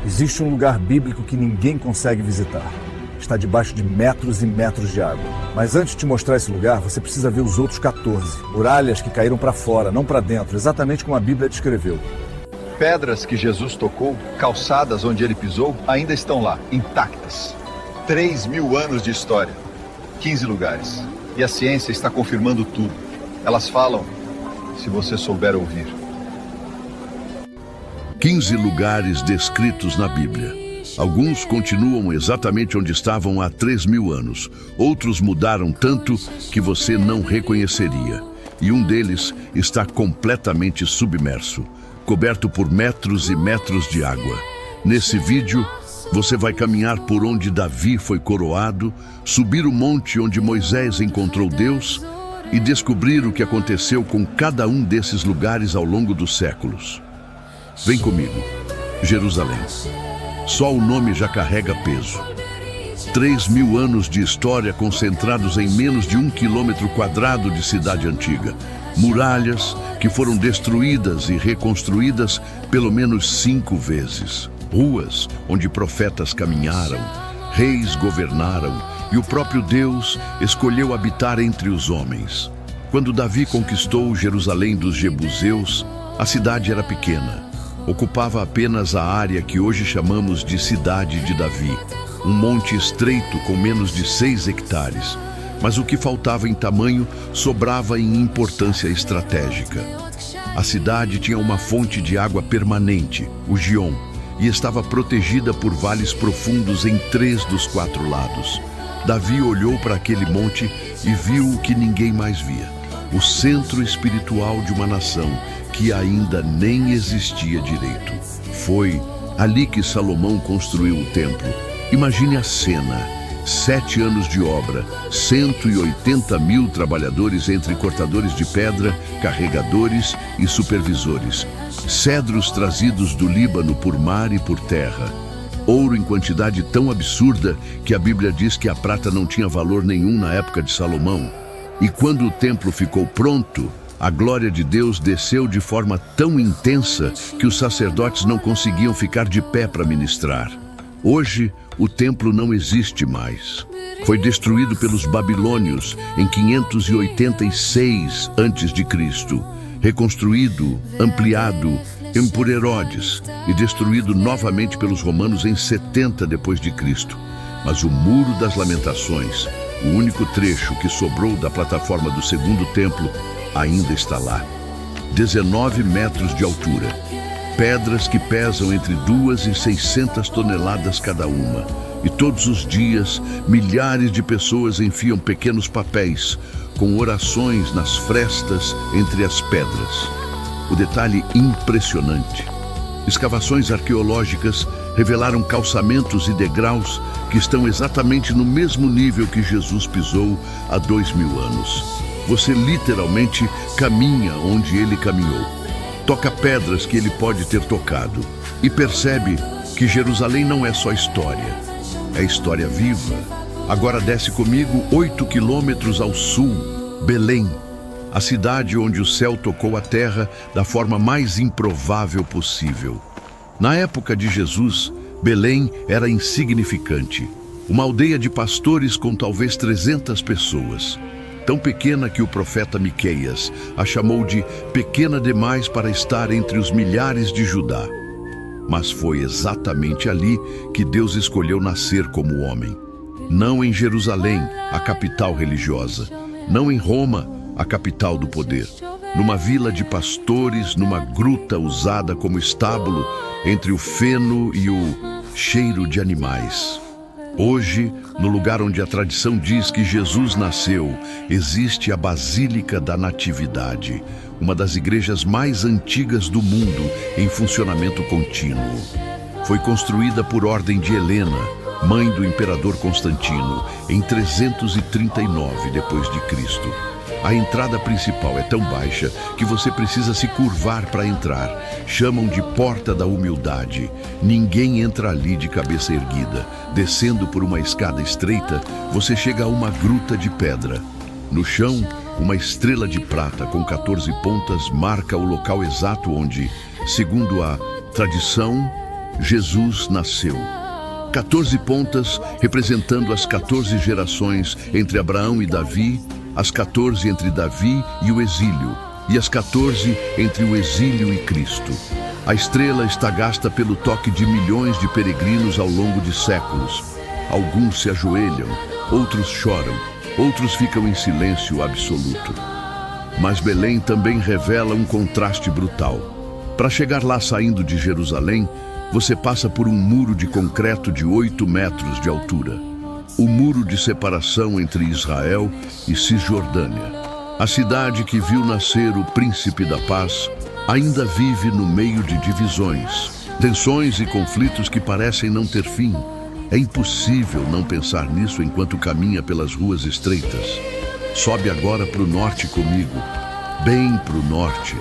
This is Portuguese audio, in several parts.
Existe um lugar bíblico que ninguém consegue visitar. Está debaixo de metros e metros de água. Mas antes de te mostrar esse lugar, você precisa ver os outros 14. Muralhas que caíram para fora, não para dentro, exatamente como a Bíblia descreveu. Pedras que Jesus tocou, calçadas onde ele pisou, ainda estão lá, intactas. 3.000 anos de história, 15 lugares. E a ciência está confirmando tudo. Elas falam, se você souber ouvir. 15 lugares descritos na Bíblia. Alguns continuam exatamente onde estavam há 3.000 anos. Outros mudaram tanto que você não reconheceria. E um deles está completamente submerso, coberto por metros e metros de água. Nesse vídeo, você vai caminhar por onde Davi foi coroado, subir o monte onde Moisés encontrou Deus e descobrir o que aconteceu com cada um desses lugares ao longo dos séculos. Vem comigo, Jerusalém. Só o nome já carrega peso. 3.000 anos de história concentrados em menos de 1 quilômetro quadrado de cidade antiga. Muralhas que foram destruídas e reconstruídas pelo menos 5 vezes. Ruas onde profetas caminharam, reis governaram e o próprio Deus escolheu habitar entre os homens. Quando Davi conquistou Jerusalém dos Jebuseus, a cidade era pequena. Ocupava apenas a área que hoje chamamos de Cidade de Davi, um monte estreito com menos de 6 hectares. Mas o que faltava em tamanho sobrava em importância estratégica. A cidade tinha uma fonte de água permanente, o Gion, e estava protegida por vales profundos em 3 dos 4 lados. Davi olhou para aquele monte e viu o que ninguém mais via: o centro espiritual de uma nação que ainda nem existia direito. Foi ali que Salomão construiu o templo. Imagine a cena: 7 anos de obra, 180.000 trabalhadores entre cortadores de pedra, carregadores e supervisores. Cedros trazidos do Líbano por mar e por terra. Ouro em quantidade tão absurda que a Bíblia diz que a prata não tinha valor nenhum na época de Salomão. E quando o templo ficou pronto, a glória de Deus desceu de forma tão intensa que os sacerdotes não conseguiam ficar de pé para ministrar. Hoje, o templo não existe mais. Foi destruído pelos babilônios em 586 a.C., reconstruído, ampliado por Herodes e destruído novamente pelos romanos em 70 d.C. Mas o Muro das Lamentações, o único trecho que sobrou da plataforma do segundo templo, ainda está lá. 19 metros de altura. Pedras que pesam entre 2 e 600 toneladas cada uma. E todos os dias, milhares de pessoas enfiam pequenos papéis com orações nas frestas entre as pedras. O detalhe impressionante: escavações arqueológicas revelaram calçamentos e degraus que estão exatamente no mesmo nível que Jesus pisou há 2.000 anos. Você literalmente caminha onde ele caminhou. Toca pedras que ele pode ter tocado. E percebe que Jerusalém não é só história. É história viva. Agora desce comigo 8 quilômetros ao sul, Belém. A cidade onde o céu tocou a terra da forma mais improvável possível. Na época de Jesus, Belém era insignificante. Uma aldeia de pastores com talvez 300 pessoas. Tão pequena que o profeta Miqueias a chamou de pequena demais para estar entre os milhares de Judá. Mas foi exatamente ali que Deus escolheu nascer como homem. Não em Jerusalém, a capital religiosa. Não em Roma, a capital do poder. Numa vila de pastores, numa gruta usada como estábulo, entre o feno e o cheiro de animais. Hoje, no lugar onde a tradição diz que Jesus nasceu, existe a Basílica da Natividade, uma das igrejas mais antigas do mundo em funcionamento contínuo. Foi construída por ordem de Helena, mãe do imperador Constantino, em 339 d.C. A entrada principal é tão baixa que você precisa se curvar para entrar. Chamam de Porta da Humildade. Ninguém entra ali de cabeça erguida. Descendo por uma escada estreita, você chega a uma gruta de pedra. No chão, uma estrela de prata com 14 pontas marca o local exato onde, segundo a tradição, Jesus nasceu. 14 pontas representando as 14 gerações entre Abraão e Davi, as 14 entre Davi e o exílio, e as 14 entre o exílio e Cristo. A estrela está gasta pelo toque de milhões de peregrinos ao longo de séculos. Alguns se ajoelham, outros choram, outros ficam em silêncio absoluto. Mas Belém também revela um contraste brutal. Para chegar lá saindo de Jerusalém, você passa por um muro de concreto de 8 metros de altura. O muro de separação entre Israel e Cisjordânia. A cidade que viu nascer o príncipe da paz ainda vive no meio de divisões, tensões e conflitos que parecem não ter fim. É impossível não pensar nisso enquanto caminha pelas ruas estreitas. Sobe agora para o norte comigo, bem para o norte,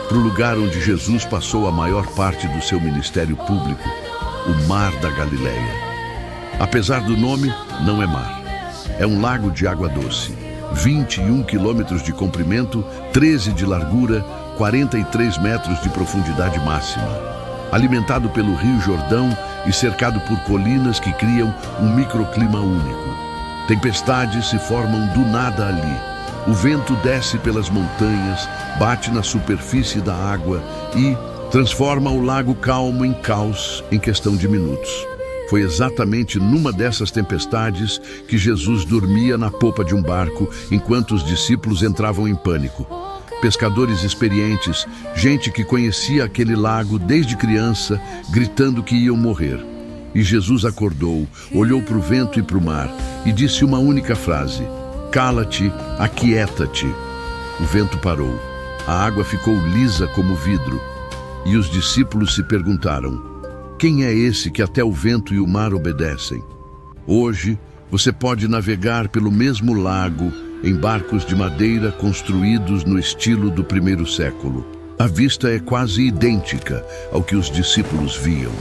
para o lugar onde Jesus passou a maior parte do seu ministério público, o Mar da Galileia. Apesar do nome, não é mar. É um lago de água doce, 21 quilômetros de comprimento, 13 de largura, 43 metros de profundidade máxima. Alimentado pelo Rio Jordão e cercado por colinas que criam um microclima único. Tempestades se formam do nada ali. O vento desce pelas montanhas, bate na superfície da água e transforma o lago calmo em caos em questão de minutos. Foi exatamente numa dessas tempestades que Jesus dormia na popa de um barco enquanto os discípulos entravam em pânico. Pescadores experientes, gente que conhecia aquele lago desde criança, gritando que iam morrer. E Jesus acordou, olhou para o vento e para o mar e disse uma única frase: "Cala-te, aquieta-te." O vento parou, a água ficou lisa como vidro, e os discípulos se perguntaram: quem é esse que até o vento e o mar obedecem? Hoje, você pode navegar pelo mesmo lago em barcos de madeira construídos no estilo do primeiro século. A vista é quase idêntica ao que os discípulos viam.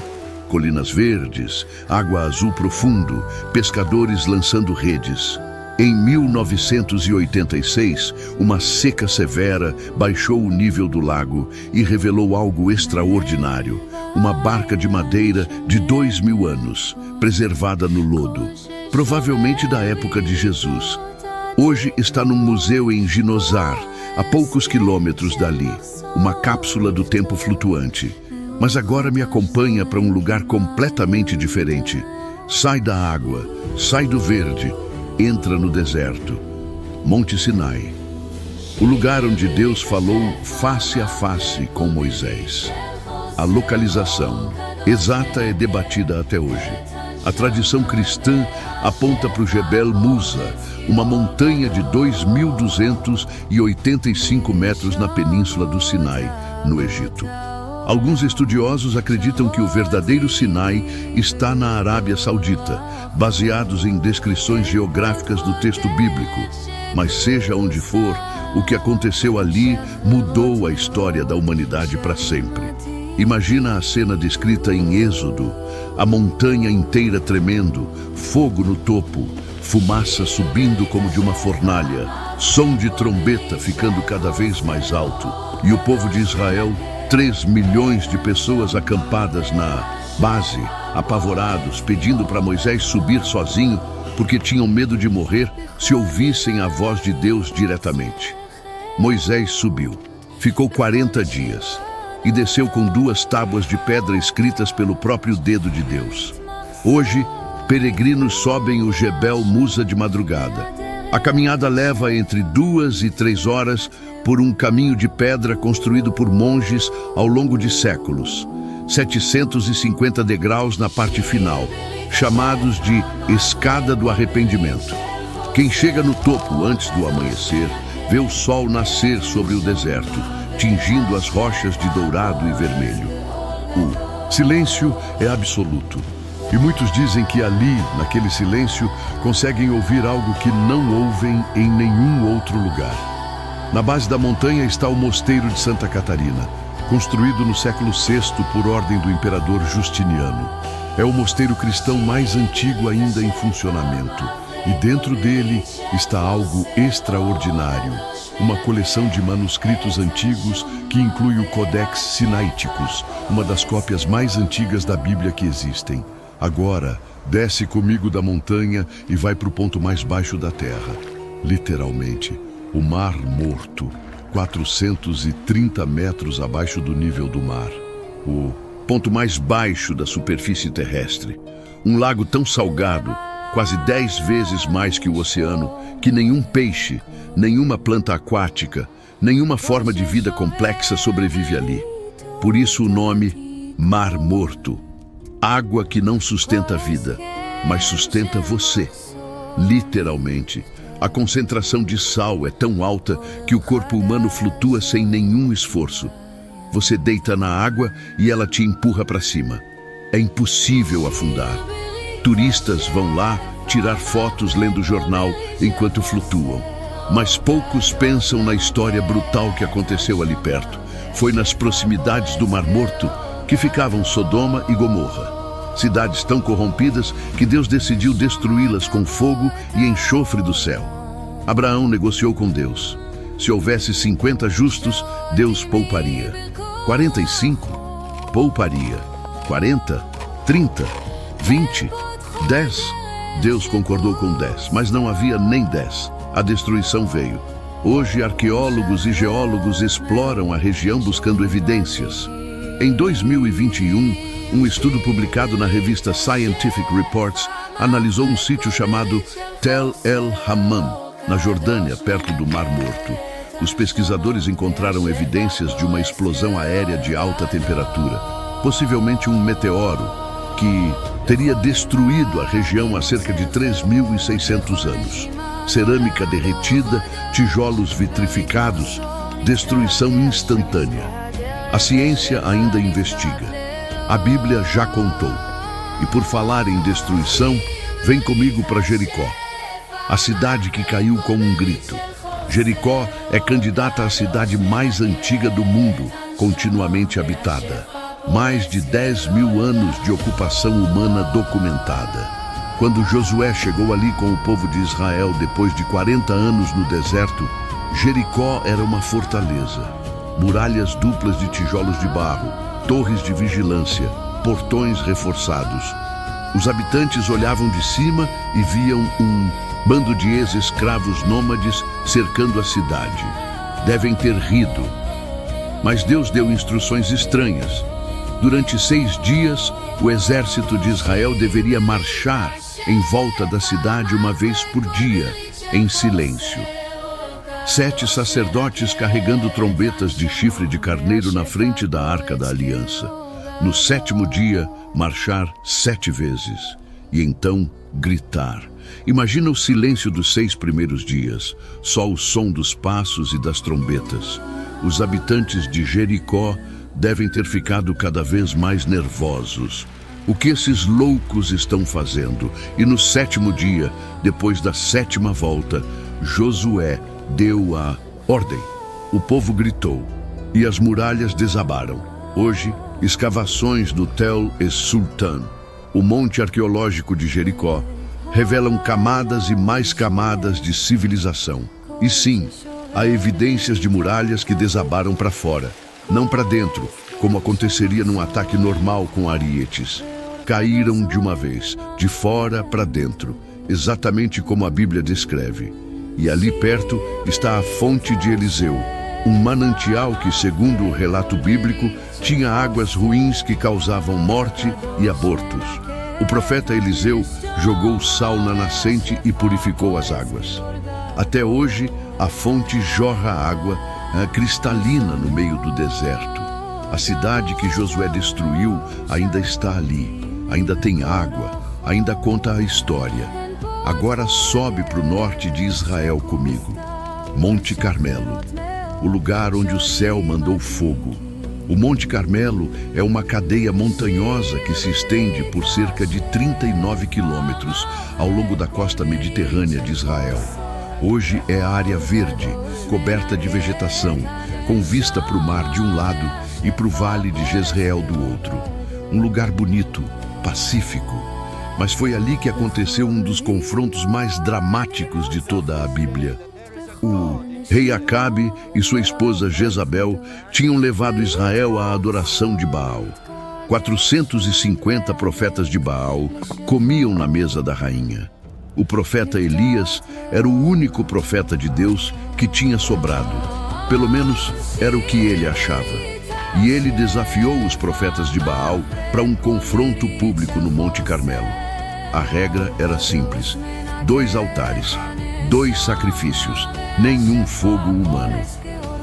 Colinas verdes, água azul profundo, pescadores lançando redes. Em 1986, uma seca severa baixou o nível do lago e revelou algo extraordinário. Uma barca de madeira de 2000 anos, preservada no lodo, provavelmente da época de Jesus. Hoje está num museu em Ginosar, a poucos quilômetros dali, uma cápsula do tempo flutuante. Mas agora me acompanha para um lugar completamente diferente. Sai da água, sai do verde, entra no deserto. Monte Sinai, o lugar onde Deus falou face a face com Moisés. A localização exata é debatida até hoje. A tradição cristã aponta para o Jebel Musa, uma montanha de 2.285 metros na península do Sinai, no Egito. Alguns estudiosos acreditam que o verdadeiro Sinai está na Arábia Saudita, baseados em descrições geográficas do texto bíblico. Mas seja onde for, o que aconteceu ali mudou a história da humanidade para sempre. Imagina a cena descrita em Êxodo, a montanha inteira tremendo, fogo no topo, fumaça subindo como de uma fornalha, som de trombeta ficando cada vez mais alto, e o povo de Israel, 3 milhões de pessoas acampadas na base, apavorados, pedindo para Moisés subir sozinho, porque tinham medo de morrer se ouvissem a voz de Deus diretamente. Moisés subiu, ficou 40 dias, e desceu com 2 tábuas de pedra escritas pelo próprio dedo de Deus. Hoje, peregrinos sobem o Jebel Musa de madrugada. A caminhada leva entre 2 e 3 horas por um caminho de pedra construído por monges ao longo de séculos. 750 degraus na parte final, chamados de Escada do Arrependimento. Quem chega no topo antes do amanhecer, vê o sol nascer sobre o deserto, tingindo as rochas de dourado e vermelho. O silêncio é absoluto. E muitos dizem que ali, naquele silêncio, conseguem ouvir algo que não ouvem em nenhum outro lugar. Na base da montanha está o Mosteiro de Santa Catarina, construído no século VI por ordem do imperador Justiniano. É o mosteiro cristão mais antigo ainda em funcionamento. E dentro dele está algo extraordinário. uma coleção de manuscritos antigos que inclui o Codex Sinaiticus, uma das cópias mais antigas da Bíblia que existem. Agora, desce comigo da montanha e vai para o ponto mais baixo da terra. Literalmente, o Mar Morto, 430 metros abaixo do nível do mar. O ponto mais baixo da superfície terrestre. Um lago tão salgado, quase 10 vezes mais que o oceano, que nenhum peixe, nenhuma planta aquática, nenhuma forma de vida complexa sobrevive ali. Por isso o nome Mar Morto. Água que não sustenta a vida, mas sustenta você. Literalmente, a concentração de sal é tão alta que o corpo humano flutua sem nenhum esforço. Você deita na água e ela te empurra para cima. É impossível afundar. Turistas vão lá tirar fotos lendo jornal enquanto flutuam. Mas poucos pensam na história brutal que aconteceu ali perto. Foi nas proximidades do Mar Morto que ficavam Sodoma e Gomorra. Cidades tão corrompidas que Deus decidiu destruí-las com fogo e enxofre do céu. Abraão negociou com Deus. Se houvesse 50 justos, Deus pouparia. 45? Pouparia. 40? 30? 20? 10? Deus concordou com 10, mas não havia nem 10. A destruição veio. Hoje, arqueólogos e geólogos exploram a região buscando evidências. Em 2021, um estudo publicado na revista Scientific Reports analisou um sítio chamado Tel El Hammam, na Jordânia, perto do Mar Morto. Os pesquisadores encontraram evidências de uma explosão aérea de alta temperatura, possivelmente um meteoro, que teria destruído a região há cerca de 3.600 anos. Cerâmica derretida, tijolos vitrificados, destruição instantânea. A ciência ainda investiga. A Bíblia já contou. E por falar em destruição, vem comigo para Jericó, a cidade que caiu com um grito. Jericó é candidata à cidade mais antiga do mundo, continuamente habitada. Mais de 10.000 anos de ocupação humana documentada. Quando Josué chegou ali com o povo de Israel depois de 40 anos no deserto, Jericó era uma fortaleza. Muralhas duplas de tijolos de barro, torres de vigilância, portões reforçados. Os habitantes olhavam de cima e viam um bando de ex-escravos nômades cercando a cidade. Devem ter rido. Mas Deus deu instruções estranhas. Durante 6 dias, o exército de Israel deveria marchar em volta da cidade uma vez por dia, em silêncio. 7 sacerdotes carregando trombetas de chifre de carneiro na frente da Arca da Aliança. No 7º dia, marchar 7 vezes. E então, gritar. Imagina o silêncio dos 6 primeiros dias, só o som dos passos e das trombetas. Os habitantes de Jericó devem ter ficado cada vez mais nervosos. O que esses loucos estão fazendo? E no 7º dia, depois da 7ª volta, Josué deu a ordem. O povo gritou e as muralhas desabaram. Hoje, escavações no Tel Es-Sultan, o monte arqueológico de Jericó, revelam camadas e mais camadas de civilização. E sim, há evidências de muralhas que desabaram para fora, não para dentro, como aconteceria num ataque normal com arietes. Caíram de uma vez, de fora para dentro, exatamente como a Bíblia descreve. E ali perto está a fonte de Eliseu, um manancial que, segundo o relato bíblico, tinha águas ruins que causavam morte e abortos. O profeta Eliseu jogou sal na nascente e purificou as águas. Até hoje, a fonte jorra água cristalina no meio do deserto. A cidade que Josué destruiu ainda está ali, ainda tem água, ainda conta a história. Agora sobe para o norte de Israel comigo. Monte Carmelo, o lugar onde o céu mandou fogo. O Monte Carmelo é uma cadeia montanhosa que se estende por cerca de 39 quilômetros ao longo da costa mediterrânea de Israel. Hoje é área verde, coberta de vegetação, com vista para o mar de um lado e para o vale de Jezreel do outro. Um lugar bonito, pacífico. Mas foi ali que aconteceu um dos confrontos mais dramáticos de toda a Bíblia. O Rei Acabe e sua esposa Jezabel tinham levado Israel à adoração de Baal. 450 profetas de Baal comiam na mesa da rainha. O profeta Elias era o único profeta de Deus que tinha sobrado. Pelo menos era o que ele achava. E ele desafiou os profetas de Baal para um confronto público no Monte Carmelo. A regra era simples: 2 altares, 2 sacrifícios, nenhum fogo humano.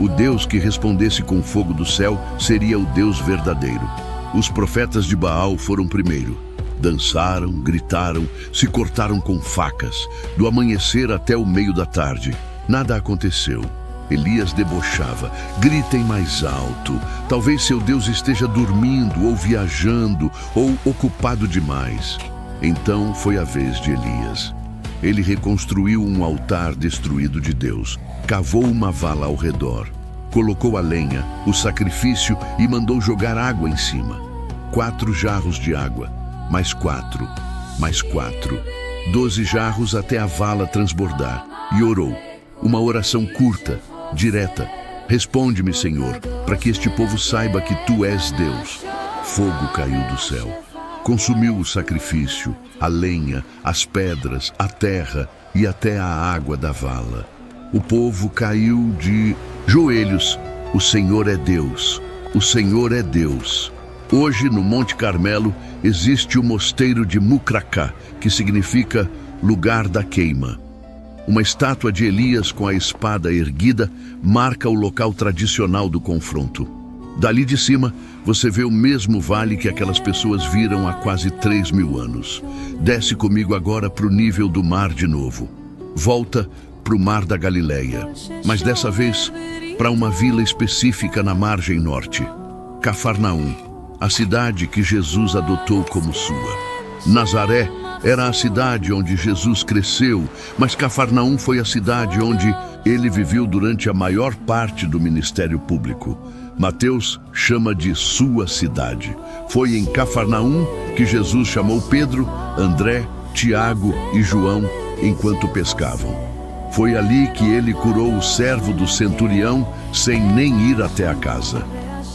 O Deus que respondesse com fogo do céu seria o Deus verdadeiro. Os profetas de Baal foram primeiro. Dançaram, gritaram, se cortaram com facas, do amanhecer até o meio da tarde. Nada aconteceu. Elias debochava: gritem mais alto. Talvez seu Deus esteja dormindo, ou viajando, ou ocupado demais. Então foi a vez de Elias. Ele reconstruiu um altar destruído de Deus, cavou uma vala ao redor, colocou a lenha, o sacrifício e mandou jogar água em cima. 4 jarros de água, mais 4, mais 4. 12 jarros até a vala transbordar. E orou. Uma oração curta, direta: responde-me, Senhor, para que este povo saiba que tu és Deus. Fogo caiu do céu. Consumiu o sacrifício, a lenha, as pedras, a terra e até a água da vala. O povo caiu de joelhos. O Senhor é Deus. O Senhor é Deus. Hoje, no Monte Carmelo, existe o mosteiro de Mucracá, que significa lugar da queima. Uma estátua de Elias com a espada erguida marca o local tradicional do confronto. Dali de cima, você vê o mesmo vale que aquelas pessoas viram há quase 3.000 anos. Desce comigo agora para o nível do mar de novo. Volta para o mar da Galileia, mas dessa vez para uma vila específica na margem norte. Cafarnaum, a cidade que Jesus adotou como sua. Nazaré era a cidade onde Jesus cresceu, mas Cafarnaum foi a cidade onde ele viveu durante a maior parte do ministério público. Mateus chama de sua cidade. Foi em Cafarnaum que Jesus chamou Pedro, André, Tiago e João enquanto pescavam. Foi ali que ele curou o servo do centurião sem nem ir até a casa.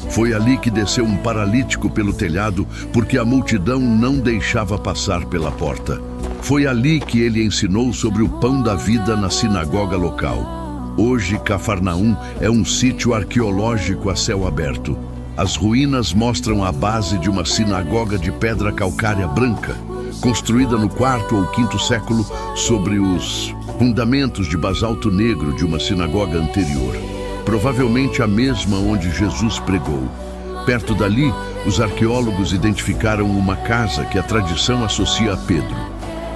Foi ali que desceu um paralítico pelo telhado porque a multidão não deixava passar pela porta. Foi ali que ele ensinou sobre o pão da vida na sinagoga local. Hoje, Cafarnaum é um sítio arqueológico a céu aberto. As ruínas mostram a base de uma sinagoga de pedra calcária branca, construída no 4º ou 5º século sobre os fundamentos de basalto negro de uma sinagoga anterior. Provavelmente a mesma onde Jesus pregou. Perto dali, os arqueólogos identificaram uma casa que a tradição associa a Pedro.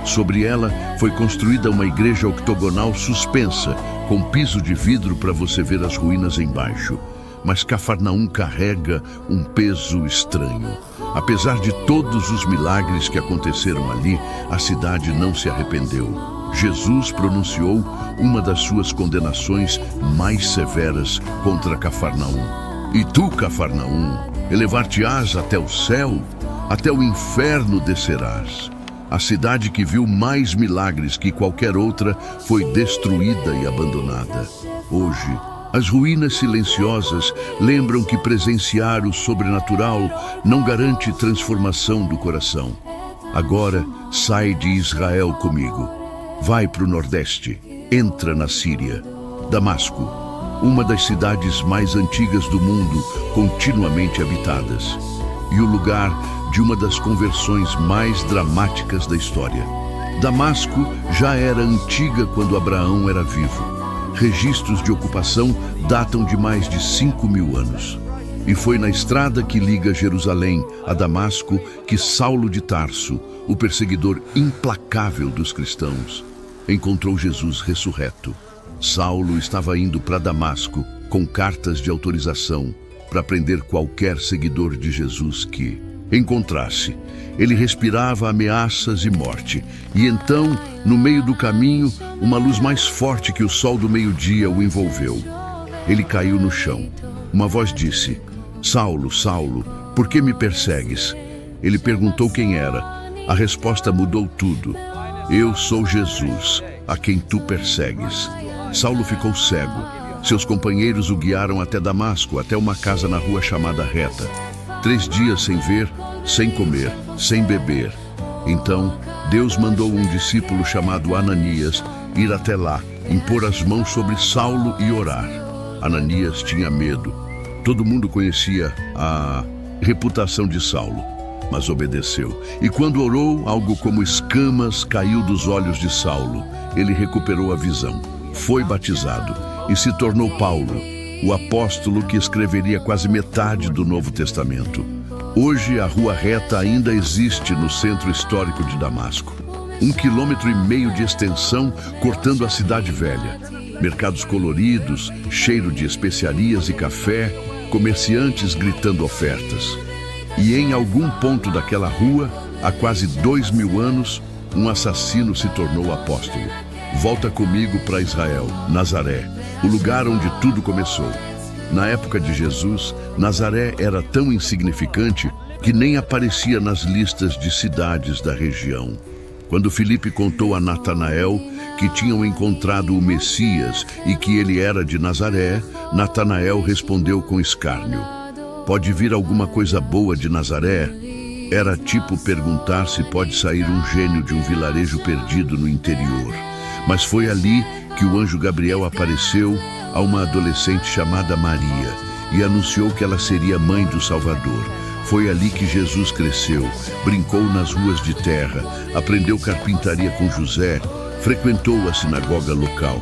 Sobre ela foi construída uma igreja octogonal suspensa, com piso de vidro para você ver as ruínas embaixo. Mas Cafarnaum carrega um peso estranho. Apesar de todos os milagres que aconteceram ali, a cidade não se arrependeu. Jesus pronunciou uma das suas condenações mais severas contra Cafarnaum. E tu, Cafarnaum, elevar-te-ás até o céu, até o inferno descerás. A cidade que viu mais milagres que qualquer outra foi destruída e abandonada. Hoje, as ruínas silenciosas lembram que presenciar o sobrenatural não garante transformação do coração. Agora, sai de Israel comigo. Vai para o Nordeste, entra na Síria. Damasco, uma das cidades mais antigas do mundo, continuamente habitadas. E o lugar de uma das conversões mais dramáticas da história. Damasco já era antiga quando Abraão era vivo. Registros de ocupação datam de mais de 5.000 anos. E foi na estrada que liga Jerusalém a Damasco que Saulo de Tarso, o perseguidor implacável dos cristãos, encontrou Jesus ressurreto. Saulo estava indo para Damasco com cartas de autorização para prender qualquer seguidor de Jesus que encontrasse. Ele respirava ameaças e morte. E então, no meio do caminho, uma luz mais forte que o sol do meio-dia o envolveu. Ele caiu no chão. Uma voz disse: Saulo, Saulo, por que me persegues? Ele perguntou quem era. A resposta mudou tudo. Eu sou Jesus, a quem tu persegues. Saulo ficou cego. Seus companheiros o guiaram até Damasco, até uma casa na rua chamada Reta. 3 dias sem ver, sem comer, sem beber. Então, Deus mandou um discípulo chamado Ananias ir até lá, impor as mãos sobre Saulo e orar. Ananias tinha medo. Todo mundo conhecia a reputação de Saulo, mas obedeceu. E quando orou, algo como escamas caiu dos olhos de Saulo. Ele recuperou a visão, foi batizado e se tornou Paulo, o apóstolo que escreveria quase metade do Novo Testamento. Hoje, a Rua Reta ainda existe no centro histórico de Damasco. 1,5 km de extensão cortando a cidade velha. Mercados coloridos, cheiro de especiarias e café, comerciantes gritando ofertas. E em algum ponto daquela rua, há quase 2000 anos, um assassino se tornou apóstolo. Volta comigo para Israel, Nazaré, o lugar onde tudo começou. Na época de Jesus, Nazaré era tão insignificante que nem aparecia nas listas de cidades da região. Quando Filipe contou a Natanael que tinham encontrado o Messias e que ele era de Nazaré, Natanael respondeu com escárnio: "Pode vir alguma coisa boa de Nazaré?" Era tipo perguntar se pode sair um gênio de um vilarejo perdido no interior. Mas foi ali que o anjo Gabriel apareceu a uma adolescente chamada Maria e anunciou que ela seria mãe do Salvador. Foi ali que Jesus cresceu, brincou nas ruas de terra, aprendeu carpintaria com José, frequentou a sinagoga local.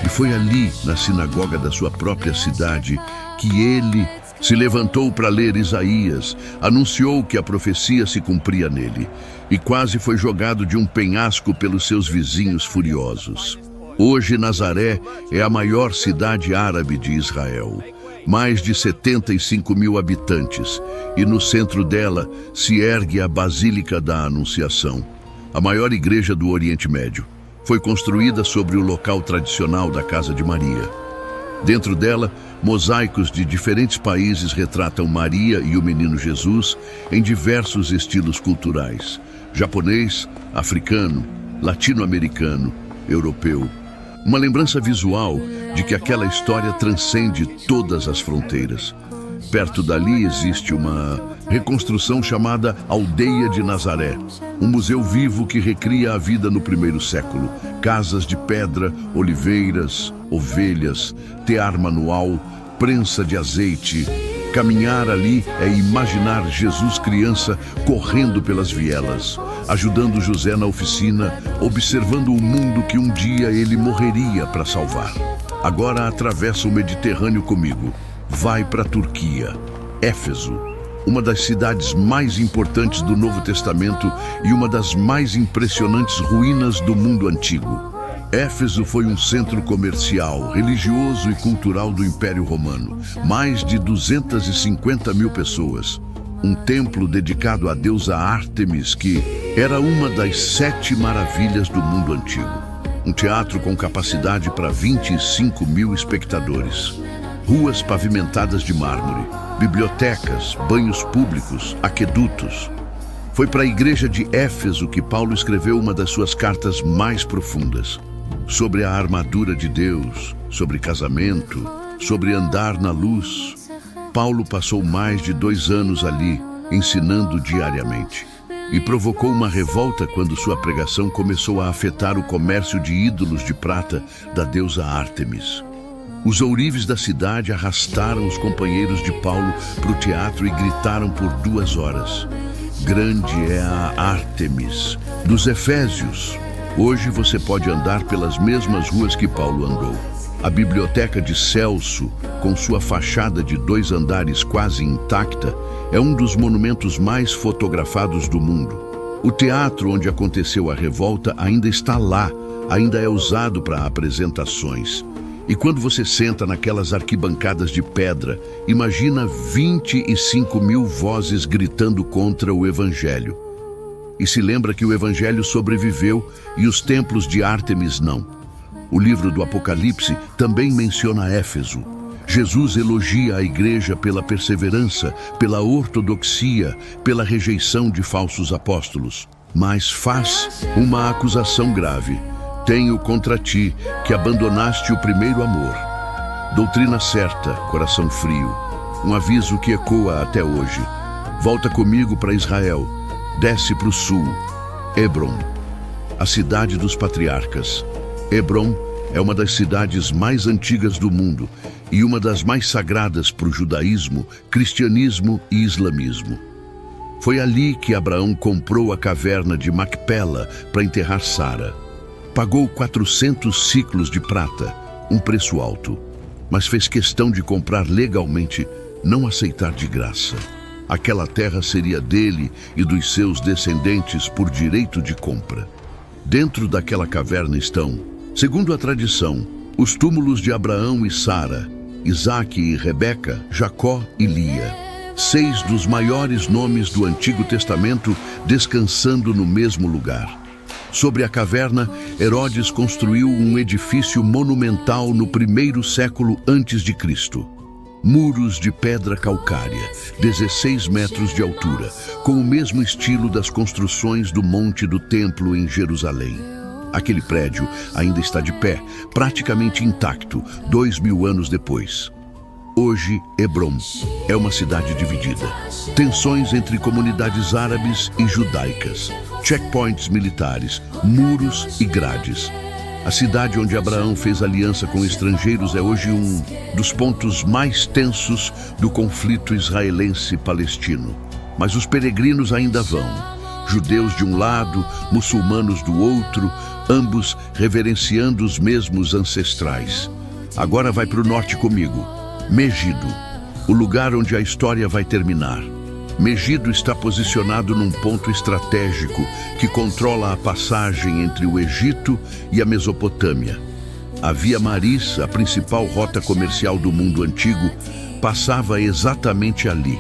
E foi ali, na sinagoga da sua própria cidade, que ele se levantou para ler Isaías, anunciou que a profecia se cumpria nele e quase foi jogado de um penhasco pelos seus vizinhos furiosos. Hoje, Nazaré é a maior cidade árabe de Israel. Mais de 75 mil habitantes, e no centro dela se ergue a Basílica da Anunciação, a maior igreja do Oriente Médio. Foi construída sobre o local tradicional da Casa de Maria. Dentro dela, mosaicos de diferentes países retratam Maria e o menino Jesus em diversos estilos culturais: japonês, africano, latino-americano, europeu. Uma lembrança visual de que aquela história transcende todas as fronteiras. Perto dali existe uma reconstrução chamada Aldeia de Nazaré, um museu vivo que recria a vida no primeiro século. Casas de pedra, oliveiras, ovelhas, tear manual, prensa de azeite. Caminhar ali é imaginar Jesus criança correndo pelas vielas, ajudando José na oficina, observando o mundo que um dia ele morreria para salvar. Agora atravessa o Mediterrâneo comigo. Vai para a Turquia, Éfeso, uma das cidades mais importantes do Novo Testamento e uma das mais impressionantes ruínas do mundo antigo. Éfeso foi um centro comercial, religioso e cultural do Império Romano. Mais de 250 mil pessoas. Um templo dedicado à deusa Ártemis, que era uma das 7 maravilhas do mundo antigo. Um teatro com capacidade para 25 mil espectadores. Ruas pavimentadas de mármore, bibliotecas, banhos públicos, aquedutos. Foi para a igreja de Éfeso que Paulo escreveu uma das suas cartas mais profundas. Sobre a armadura de Deus, sobre casamento, sobre andar na luz. Paulo passou mais de 2 anos ali, ensinando diariamente. E provocou uma revolta quando sua pregação começou a afetar o comércio de ídolos de prata da deusa Ártemis. Os ourives da cidade arrastaram os companheiros de Paulo para o teatro e gritaram por 2 horas: "Grande é a Ártemis dos Efésios." Hoje você pode andar pelas mesmas ruas que Paulo andou. A biblioteca de Celso, com sua fachada de 2 andares quase intacta, é um dos monumentos mais fotografados do mundo. O teatro onde aconteceu a revolta ainda está lá, ainda é usado para apresentações. E quando você senta naquelas arquibancadas de pedra, imagina 25 mil vozes gritando contra o Evangelho. E se lembra que o Evangelho sobreviveu e os templos de Ártemis não. O livro do Apocalipse também menciona Éfeso. Jesus elogia a igreja pela perseverança, pela ortodoxia, pela rejeição de falsos apóstolos. Mas faz uma acusação grave: "Tenho contra ti que abandonaste o primeiro amor." Doutrina certa, coração frio. Um aviso que ecoa até hoje. Volta comigo para Israel. Desce para o sul. Hebron, a cidade dos patriarcas. Hebron é uma das cidades mais antigas do mundo e uma das mais sagradas para o judaísmo, cristianismo e islamismo. Foi ali que Abraão comprou a caverna de Macpela para enterrar Sara. Pagou 400 siclos de prata, um preço alto, mas fez questão de comprar legalmente, não aceitar de graça. Aquela terra seria dele e dos seus descendentes por direito de compra. Dentro daquela caverna estão, segundo a tradição, os túmulos de Abraão e Sara, Isaque e Rebeca, Jacó e Lia. 6 dos maiores nomes do Antigo Testamento descansando no mesmo lugar. Sobre a caverna, Herodes construiu um edifício monumental no 1º século a.C. Muros de pedra calcária, 16 metros de altura, com o mesmo estilo das construções do Monte do Templo em Jerusalém. Aquele prédio ainda está de pé, praticamente intacto, 2000 anos depois. Hoje, Hebron é uma cidade dividida. Tensões entre comunidades árabes e judaicas, checkpoints militares, muros e grades. A cidade onde Abraão fez aliança com estrangeiros é hoje um dos pontos mais tensos do conflito israelense-palestino. Mas os peregrinos ainda vão. Judeus de um lado, muçulmanos do outro, ambos reverenciando os mesmos ancestrais. Agora vai para o norte comigo. Megido, o lugar onde a história vai terminar. Megido está posicionado num ponto estratégico que controla a passagem entre o Egito e a Mesopotâmia. A Via Maris, a principal rota comercial do mundo antigo, passava exatamente ali.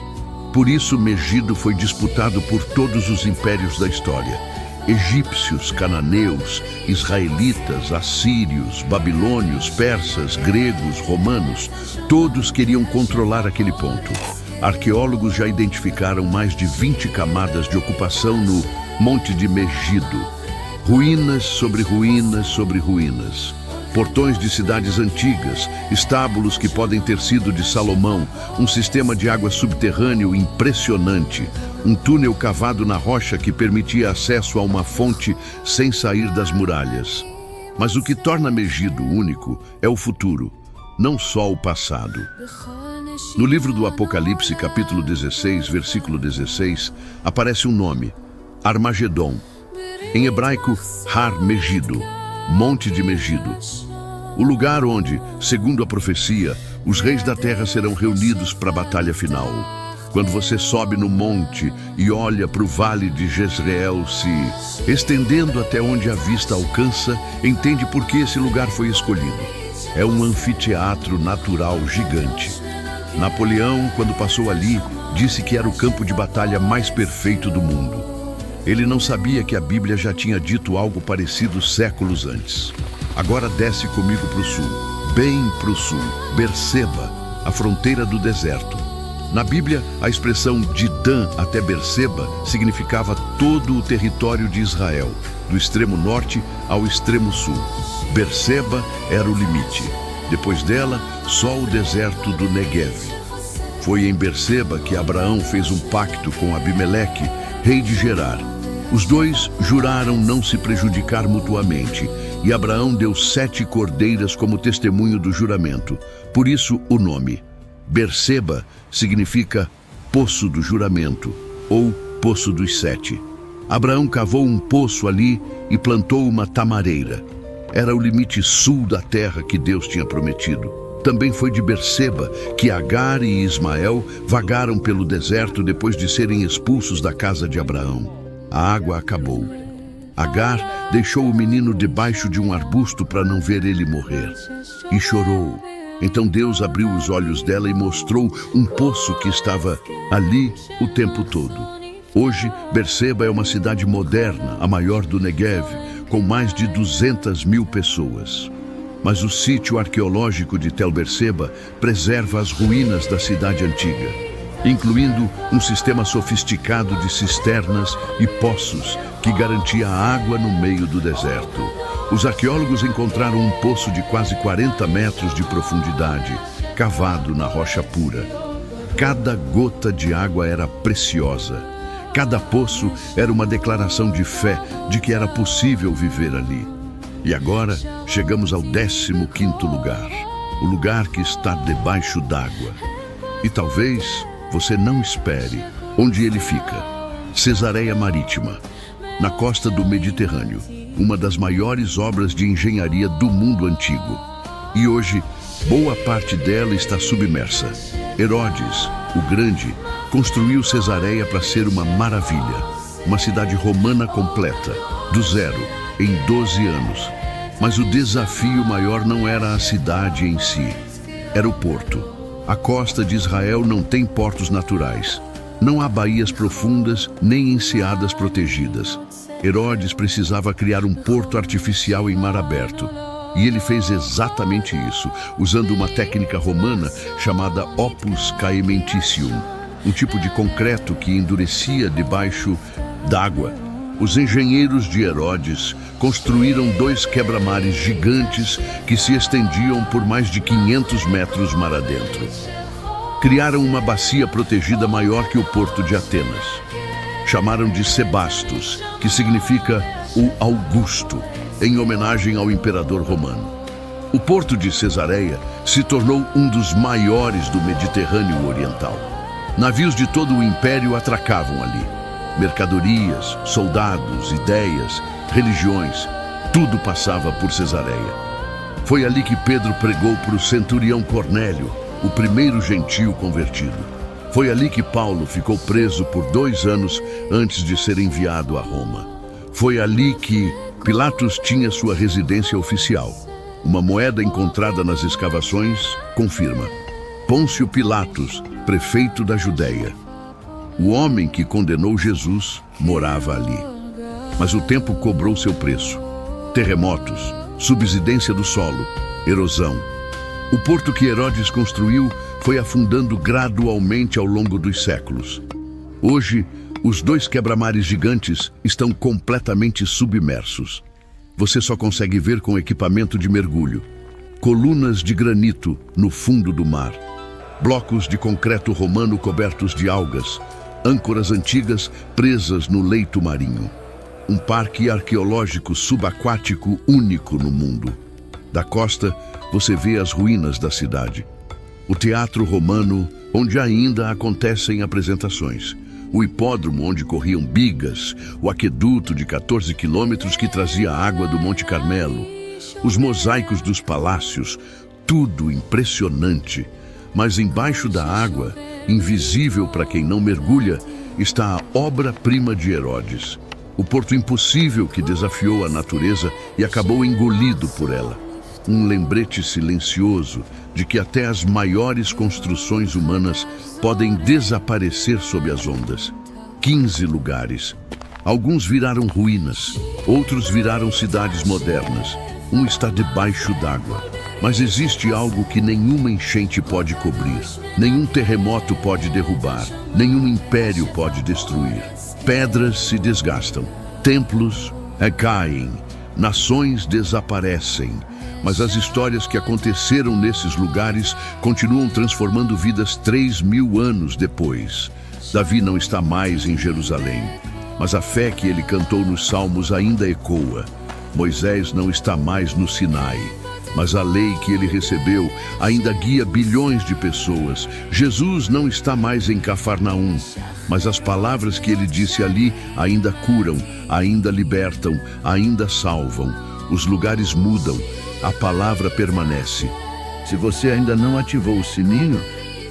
Por isso, Megido foi disputado por todos os impérios da história. Egípcios, cananeus, israelitas, assírios, babilônios, persas, gregos, romanos, todos queriam controlar aquele ponto. Arqueólogos já identificaram mais de 20 camadas de ocupação no Monte de Megido. Ruínas sobre ruínas sobre ruínas. Portões de cidades antigas, estábulos que podem ter sido de Salomão, um sistema de água subterrâneo impressionante, um túnel cavado na rocha que permitia acesso a uma fonte sem sair das muralhas. Mas o que torna Megido único é o futuro, não só o passado. No livro do Apocalipse, capítulo 16, versículo 16, aparece um nome, Armagedon. Em hebraico, Har Megido, Monte de Megido. O lugar onde, segundo a profecia, os reis da terra serão reunidos para a batalha final. Quando você sobe no monte e olha para o vale de Jezreel se estendendo até onde a vista alcança, entende por que esse lugar foi escolhido. É um anfiteatro natural gigante. Napoleão, quando passou ali, disse que era o campo de batalha mais perfeito do mundo. Ele não sabia que a Bíblia já tinha dito algo parecido séculos antes. Agora desce comigo para o sul, bem para o sul, Berseba, a fronteira do deserto. Na Bíblia, a expressão de Dan até Berseba significava todo o território de Israel, do extremo norte ao extremo sul. Berseba era o limite. Depois dela, só o deserto do Negev. Foi em Berseba que Abraão fez um pacto com Abimeleque, rei de Gerar. Os dois juraram não se prejudicar mutuamente, e Abraão deu 7 cordeiras como testemunho do juramento. Por isso o nome. Berseba significa Poço do Juramento, ou Poço dos 7. Abraão cavou um poço ali e plantou uma tamareira. Era o limite sul da terra que Deus tinha prometido. Também foi de Berseba que Agar e Ismael vagaram pelo deserto depois de serem expulsos da casa de Abraão. A água acabou. Agar deixou o menino debaixo de um arbusto para não ver ele morrer. E chorou. Então Deus abriu os olhos dela e mostrou um poço que estava ali o tempo todo. Hoje, Berseba é uma cidade moderna, a maior do Negev, com mais de 200.000 pessoas. Mas o sítio arqueológico de Tel Berseba preserva as ruínas da cidade antiga, incluindo um sistema sofisticado de cisternas e poços que garantia água no meio do deserto. Os arqueólogos encontraram um poço de quase 40 metros de profundidade, cavado na rocha pura. Cada gota de água era preciosa. Cada poço era uma declaração de fé de que era possível viver ali. E agora chegamos ao 15º lugar, o lugar que está debaixo d'água. E talvez você não espere onde ele fica. Cesareia Marítima, na costa do Mediterrâneo, uma das maiores obras de engenharia do mundo antigo. E hoje, boa parte dela está submersa. Herodes, o Grande, construiu Cesareia para ser uma maravilha, uma cidade romana completa, do zero, em 12 anos. Mas o desafio maior não era a cidade em si, era o porto. A costa de Israel não tem portos naturais. Não há baías profundas nem enseadas protegidas. Herodes precisava criar um porto artificial em mar aberto. E ele fez exatamente isso, usando uma técnica romana chamada opus caementicium, um tipo de concreto que endurecia debaixo d'água. Os engenheiros de Herodes construíram 2 quebra-mares gigantes que se estendiam por mais de 500 metros mar adentro. Criaram uma bacia protegida maior que o porto de Atenas. Chamaram de Sebastos, que significa o Augusto, em homenagem ao imperador romano. O porto de Cesareia se tornou um dos maiores do Mediterrâneo Oriental. Navios de todo o império atracavam ali. Mercadorias, soldados, ideias, religiões, tudo passava por Cesareia. Foi ali que Pedro pregou para o centurião Cornélio, o primeiro gentio convertido. Foi ali que Paulo ficou preso por 2 anos antes de ser enviado a Roma. Foi ali que Pilatos tinha sua residência oficial. Uma moeda encontrada nas escavações confirma: Pôncio Pilatos, prefeito da Judéia. O homem que condenou Jesus morava ali. Mas o tempo cobrou seu preço. Terremotos, subsidência do solo, erosão. O porto que Herodes construiu foi afundando gradualmente ao longo dos séculos. Hoje, os 2 quebra-mares gigantes estão completamente submersos. Você só consegue ver com equipamento de mergulho. Colunas de granito no fundo do mar. Blocos de concreto romano cobertos de algas. Âncoras antigas presas no leito marinho. Um parque arqueológico subaquático único no mundo. Da costa, você vê as ruínas da cidade. O teatro romano, onde ainda acontecem apresentações. O hipódromo onde corriam bigas, o aqueduto de 14 quilômetros que trazia água do Monte Carmelo, os mosaicos dos palácios, tudo impressionante. Mas embaixo da água, invisível para quem não mergulha, está a obra-prima de Herodes. O porto impossível que desafiou a natureza e acabou engolido por ela. Um lembrete silencioso de que até as maiores construções humanas podem desaparecer sob as ondas. 15 lugares. Alguns viraram ruínas, outros viraram cidades modernas. Um está debaixo d'água. Mas existe algo que nenhuma enchente pode cobrir, nenhum terremoto pode derrubar, nenhum império pode destruir. Pedras se desgastam, templos caem, nações desaparecem. Mas as histórias que aconteceram nesses lugares continuam transformando vidas 3.000 anos depois. Davi não está mais em Jerusalém, mas a fé que ele cantou nos Salmos ainda ecoa. Moisés não está mais no Sinai, mas a lei que ele recebeu ainda guia bilhões de pessoas. Jesus não está mais em Cafarnaum, mas as palavras que ele disse ali ainda curam, ainda libertam, ainda salvam. Os lugares mudam, a palavra permanece. Se você ainda não ativou o sininho,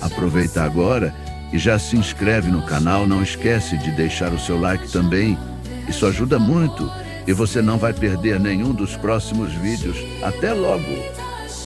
aproveita agora e já se inscreve no canal. Não esquece de deixar o seu like também. Isso ajuda muito e você não vai perder nenhum dos próximos vídeos. Até logo!